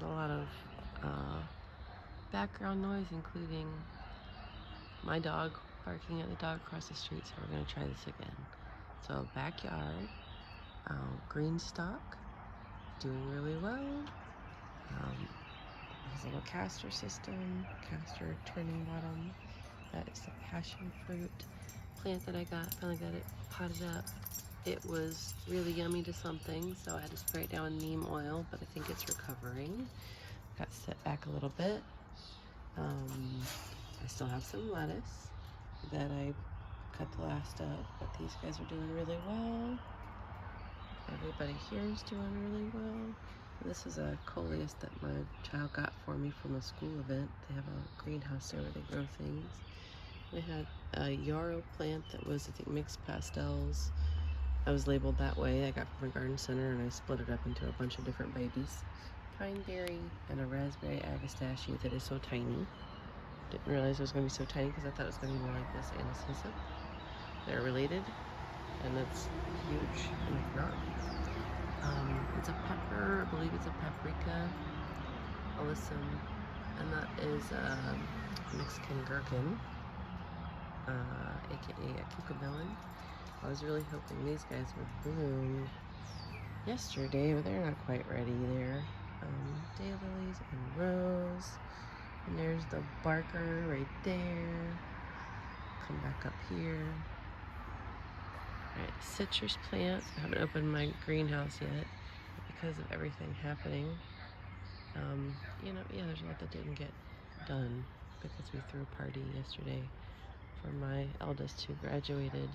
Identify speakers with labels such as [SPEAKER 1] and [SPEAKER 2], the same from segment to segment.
[SPEAKER 1] a lot of background noise, including my dog barking at the dog across the street, so we're going to try this again. So backyard, green stock, doing really well. Has a little castor system, castor turning bottom. That is the passion fruit plant that I finally got it potted up. It was really yummy to something, so I had to spray it down with neem oil, but I think it's recovering. Got set back a little bit. I still have some lettuce that I cut the last of, but these guys are doing really well. Everybody here is doing really well. This is a coleus that my child got for me from a school event. They have a greenhouse there where they grow things. They had a yarrow plant that was, I think, mixed pastels. I was labeled that way. I got from a garden center, and I split it up into a bunch of different babies. Pineberry and a raspberry agastache that is so tiny. Didn't realize it was going to be so tiny because I thought it was going to be more like this anisacea. They're related, and it's huge, and it's not. It's a pepper, I believe it's a paprika, alyssum, and that is a Mexican gherkin, aka a cucamelon. I was really hoping these guys would bloom yesterday, but they're not quite ready there. Daylilies and rose, and there's the Barker right there. Come back up here. Alright, citrus plants. I haven't opened my greenhouse yet because of everything happening. There's a lot that didn't get done because we threw a party yesterday for my eldest who graduated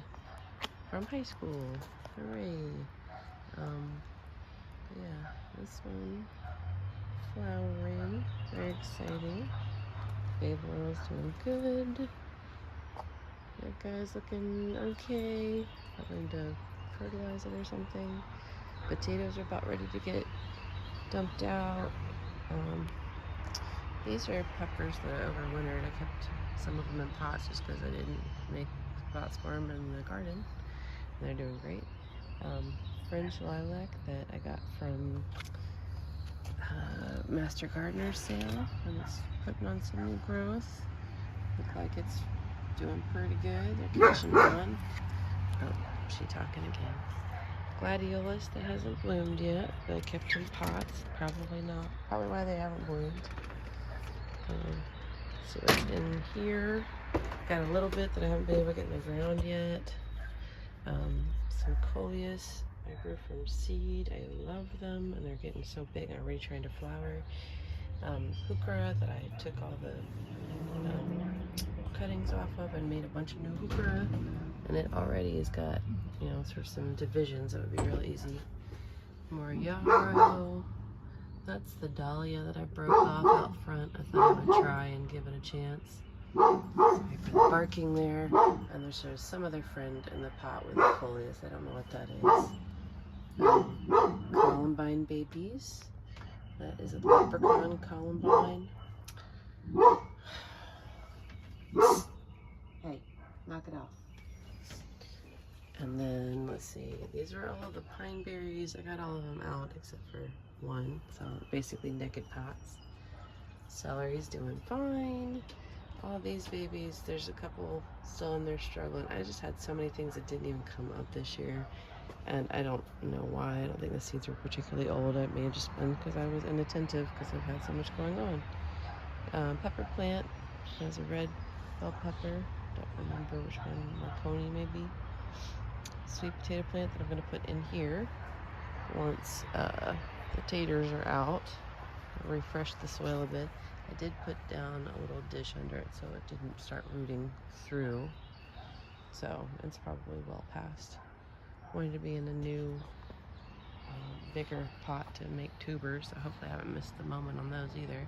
[SPEAKER 1] from high school. Hooray! This one flowering, very exciting. Babe Laurel's doing good. That guy's looking okay. Probably to fertilize it or something. Potatoes are about ready to get dumped out. These are peppers that I overwintered. I kept some of them in pots just because I didn't make spots for them in the garden. And they're doing great. French lilac that I got from Master Gardener's sale, and it's putting on some new growth. Look like it's doing pretty good. They're catching on. Oh, she's talking again. Gladiolus that hasn't bloomed yet, but I kept in pots. Probably why they haven't bloomed. See what's in here. Got a little bit that I haven't been able to get in the ground yet. Some coleus I grew from seed. I love them, and they're getting so big and already trying to flower. Heuchera that I took all the cuttings off of and made a bunch of new heuchera, and it already has got, sort of some divisions that would be really easy. More yarrow. That's the dahlia that I broke off out front. I thought I would try and give it a chance. Sorry for the barking there. And there's sort of some other friend in the pot with the coleus. I don't know what that is. Columbine babies. That is a leprechaun columbine. Hey, knock it off. And then, let's see, these are all of the pine berries. I got all of them out except for one, so basically naked pots. Celery's doing fine. All these babies, there's a couple still in there struggling. I just had so many things that didn't even come up this year, and I don't know why. I don't think the seeds were particularly old. It may have just been because I was inattentive because I've had so much going on. Pepper plant has a red bell pepper. Don't remember which one, Marconi maybe. Sweet potato plant that I'm going to put in here once the taters are out. I'll refresh the soil a bit. I did put down a little dish under it so it didn't start rooting through. So it's probably well past wanting to be in a new, bigger pot to make tubers. So hopefully I haven't missed the moment on those either.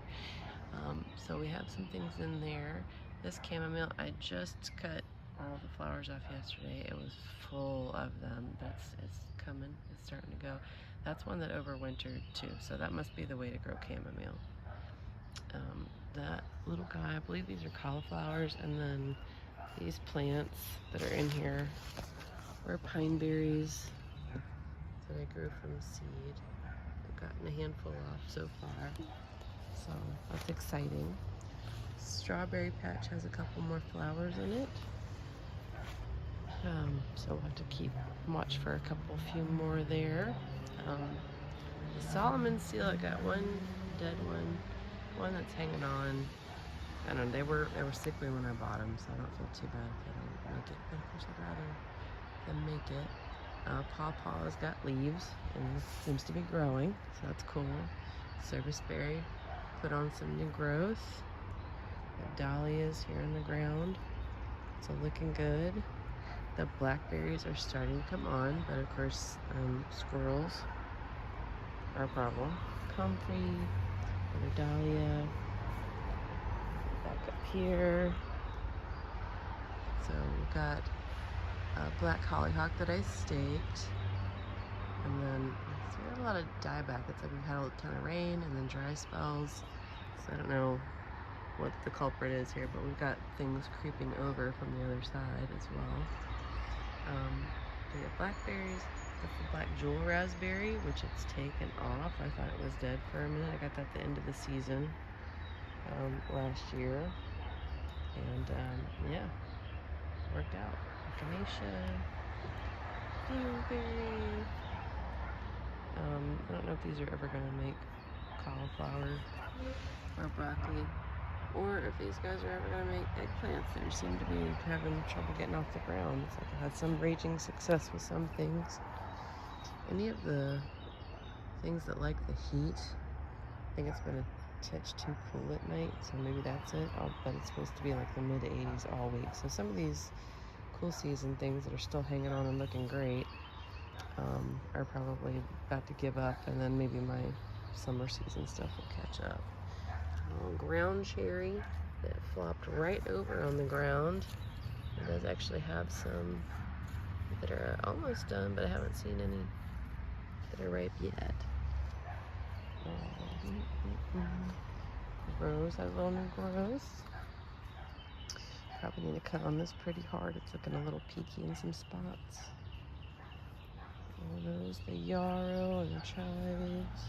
[SPEAKER 1] So we have some things in there. This chamomile, I just cut all the flowers off yesterday. It was full of them. It's coming. It's starting to go. That's one that overwintered too. So that must be the way to grow chamomile. That little guy, I believe these are cauliflowers, and then these plants that are in here were pine berries that I grew from seed. I've gotten a handful off so far. So that's exciting. Strawberry patch has a couple more flowers in it. So we'll have to keep watch for a few more there. The Solomon seal, I got one dead one that's hanging on. I don't know, they were sickly when I bought them, so I don't feel too bad if they don't make it. But of course, I'd rather them make it. Pawpaw's got leaves and seems to be growing, so that's cool. Serviceberry put on some new growth. The dahlias here on the ground, so looking good. The blackberries are starting to come on, but of course, squirrels are a problem. Comfrey, another dahlia. Back up here. So we've got a black hollyhock that I staked. And then so we have a lot of dieback. It's like we've had a ton of rain and then dry spells. So I don't know what the culprit is here, but we've got things creeping over from the other side as well. We have blackberries, the black jewel raspberry, which it's taken off. I thought it was dead for a minute. I got that at the end of the season last year, and yeah, worked out. Echinacea, dingleberry. I don't know if these are ever going to make cauliflower or broccoli, or if these guys are ever going to make eggplants. They seem to be having trouble getting off the ground. It's like I had some raging success with some things. Any of the things that like the heat, I think it's been a touch too cool at night, so maybe that's it. But it's supposed to be like the mid-80s all week. So some of these cool season things that are still hanging on and looking great are probably about to give up, and then maybe my summer season stuff will catch up. Ground cherry that flopped right over on the ground. It does actually have some that are almost done, but I haven't seen any that are ripe yet. Rose has little new growth. Probably need to cut on this pretty hard. It's looking a little peaky in some spots. All those, the yarrow and the chives.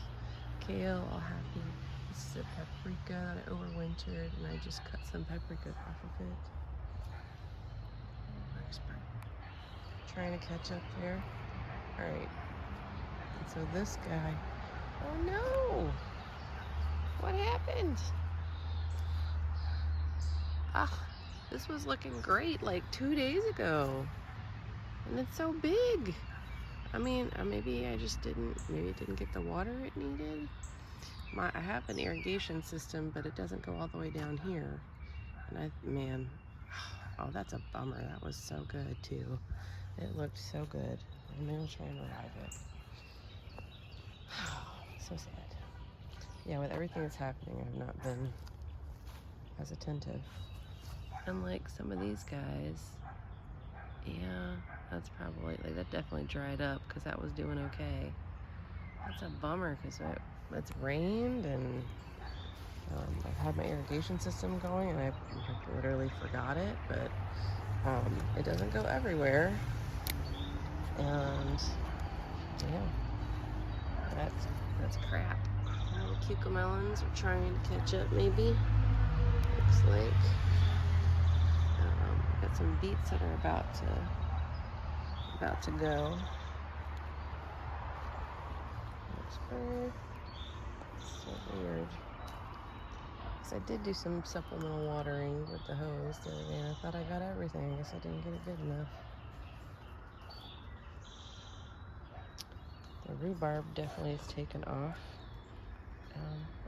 [SPEAKER 1] Kale, all happy. This is a paprika that I overwintered, and I just cut some paprika off of it. Trying to catch up there. All right. And so this guy, oh no! What happened? This was looking great like 2 days ago, and it's so big. I mean, maybe I just didn't get the water it needed. I have an irrigation system, but it doesn't go all the way down here. And man, oh, that's a bummer. That was so good too. It looked so good. I'm gonna try and revive it. So sad. Yeah, with everything that's happening, I've not been as attentive. Unlike some of these guys, yeah, that's probably, like, that definitely dried up because that was doing okay. That's a bummer because it's rained, and I've had my irrigation system going, and I literally forgot it, but it doesn't go everywhere. And yeah, that's crap. The cucamelons are trying to catch up, maybe. Looks like. Got some beets that are about to go. So weird. Because I did do some supplemental watering with the hose the other day, and I thought I got everything. I guess I didn't get it good enough. The rhubarb definitely is taken off.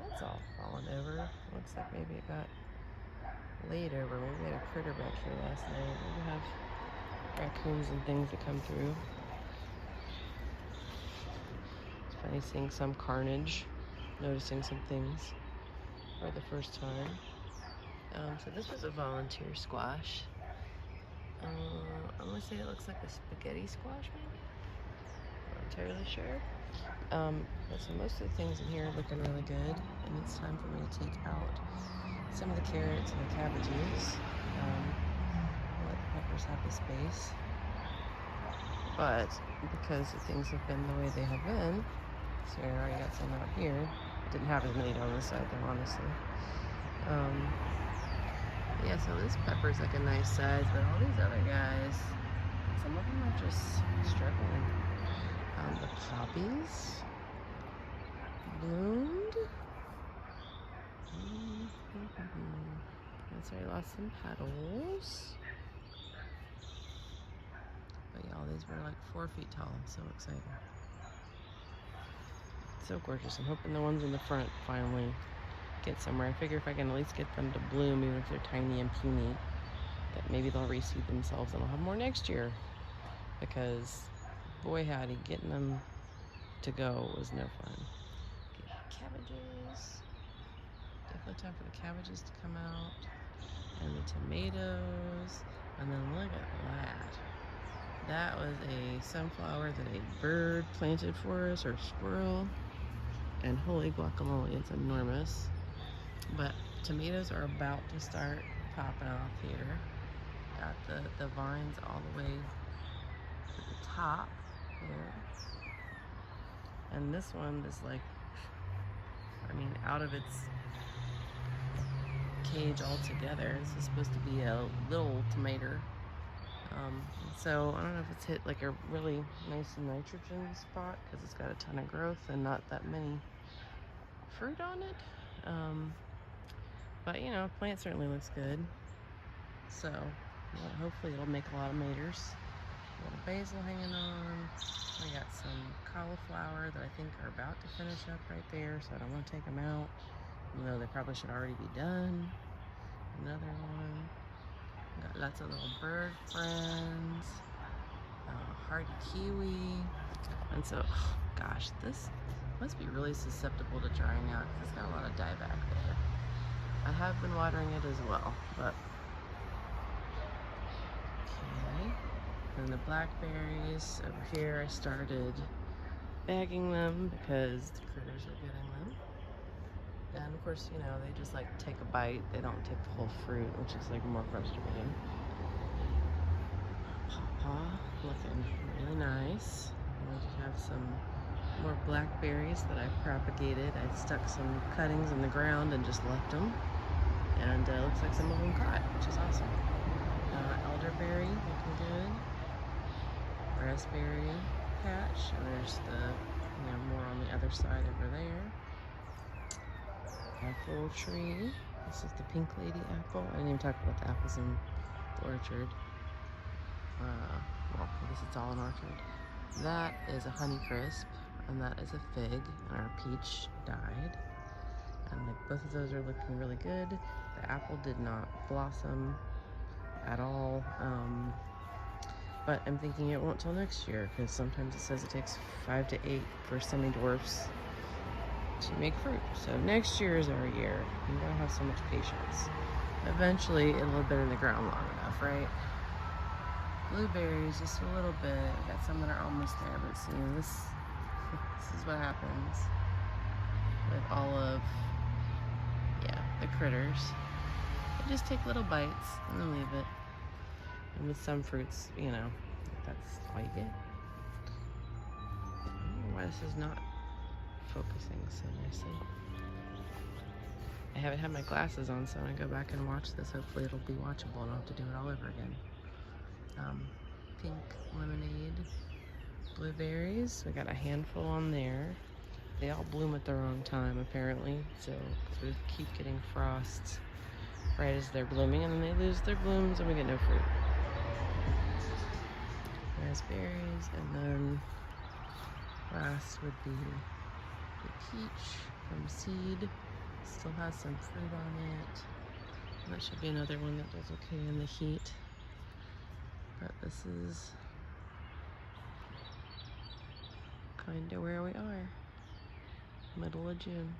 [SPEAKER 1] That's all fallen over. Looks like maybe it got laid over. Maybe we had a critter back here last night. Maybe we have raccoons and things that come through. It's funny seeing some carnage, noticing some things for the first time. So this was a volunteer squash. I'm gonna say it looks like a spaghetti squash, maybe? Not entirely sure. But so most of the things in here are looking really good, and it's time for me to take out some of the carrots and the cabbages. Let the peppers have the space. But because things have been the way they have been, so I already got some out here, Didn't have as many down this side though, honestly. Yeah, so this pepper's like a nice size, but all these other guys, some of them are just struggling. The poppies bloomed. That's already lost some petals. But yeah, all these were like 4 feet tall. So exciting. So gorgeous. I'm hoping the ones in the front finally get somewhere. I figure if I can at least get them to bloom, even if they're tiny and puny, that maybe they'll reseed themselves and I'll have more next year. Because boy howdy, getting them to go was no fun. Okay, cabbages. Definitely time for the cabbages to come out. And the tomatoes. And then look at that. That was a sunflower that a bird planted for us, or a squirrel. And holy guacamole, it's enormous. But tomatoes are about to start popping off here. Got the vines all the way to the top here. And this one is like, I mean, out of its cage altogether. This is supposed to be a little tomato. So I don't know if it's hit like a really nice nitrogen spot because it's got a ton of growth and not that many fruit on it. But you know, plant certainly looks good. So yeah, hopefully it'll make a lot of maters. A little basil hanging on. We got some cauliflower that I think are about to finish up right there, so I don't want to take them out, even though they probably should already be done. Another one. Got lots of little bird friends. Hardy kiwi. And so, oh gosh, this must be really susceptible to drying out because it's got a lot of dieback there. I have been watering it as well, but okay. And the blackberries over here, I started bagging them because the critters are getting them. And of course, you know, they just like take a bite. They don't take the whole fruit, which is like more frustrating. Pawpaw looking really nice. I just have some more blackberries that I propagated. I stuck some cuttings in the ground and just left them. And looks like some of them caught, which is awesome. Elderberry looking good. Raspberry patch. And there's the, you know, more on the other side over there. Apple tree. This is the Pink Lady apple. I didn't even talk about the apples in the orchard. Well, I guess it's all an orchard. That is a Honeycrisp, and that is a fig, and our peach died. And like both of those are looking really good. The apple did not blossom at all. But I'm thinking it won't till next year because sometimes it says it takes 5 to 8 for semi-dwarfs to make fruit. So next year is our year. You gotta have so much patience. Eventually it'll have been in the ground long enough, right? Blueberries, just a little bit. I got some that are almost there, but see, this is what happens with all of, yeah, the critters. They just take little bites and then leave it. And with some fruits, you know, that's all you get. I don't know why this is not focusing so nicely. I haven't had my glasses on, so when I go back and watch this, hopefully it'll be watchable and I'll have to do it all over again. Pink lemonade, blueberries. We got a handful on there. They all bloom at the wrong time, apparently. So we keep getting frosts right as they're blooming, and then they lose their blooms, and we get no fruit. Raspberries, and then last would be the peach from seed. Still has some fruit on it. And that should be another one that does okay in the heat. But this is kind of where we are, middle of June.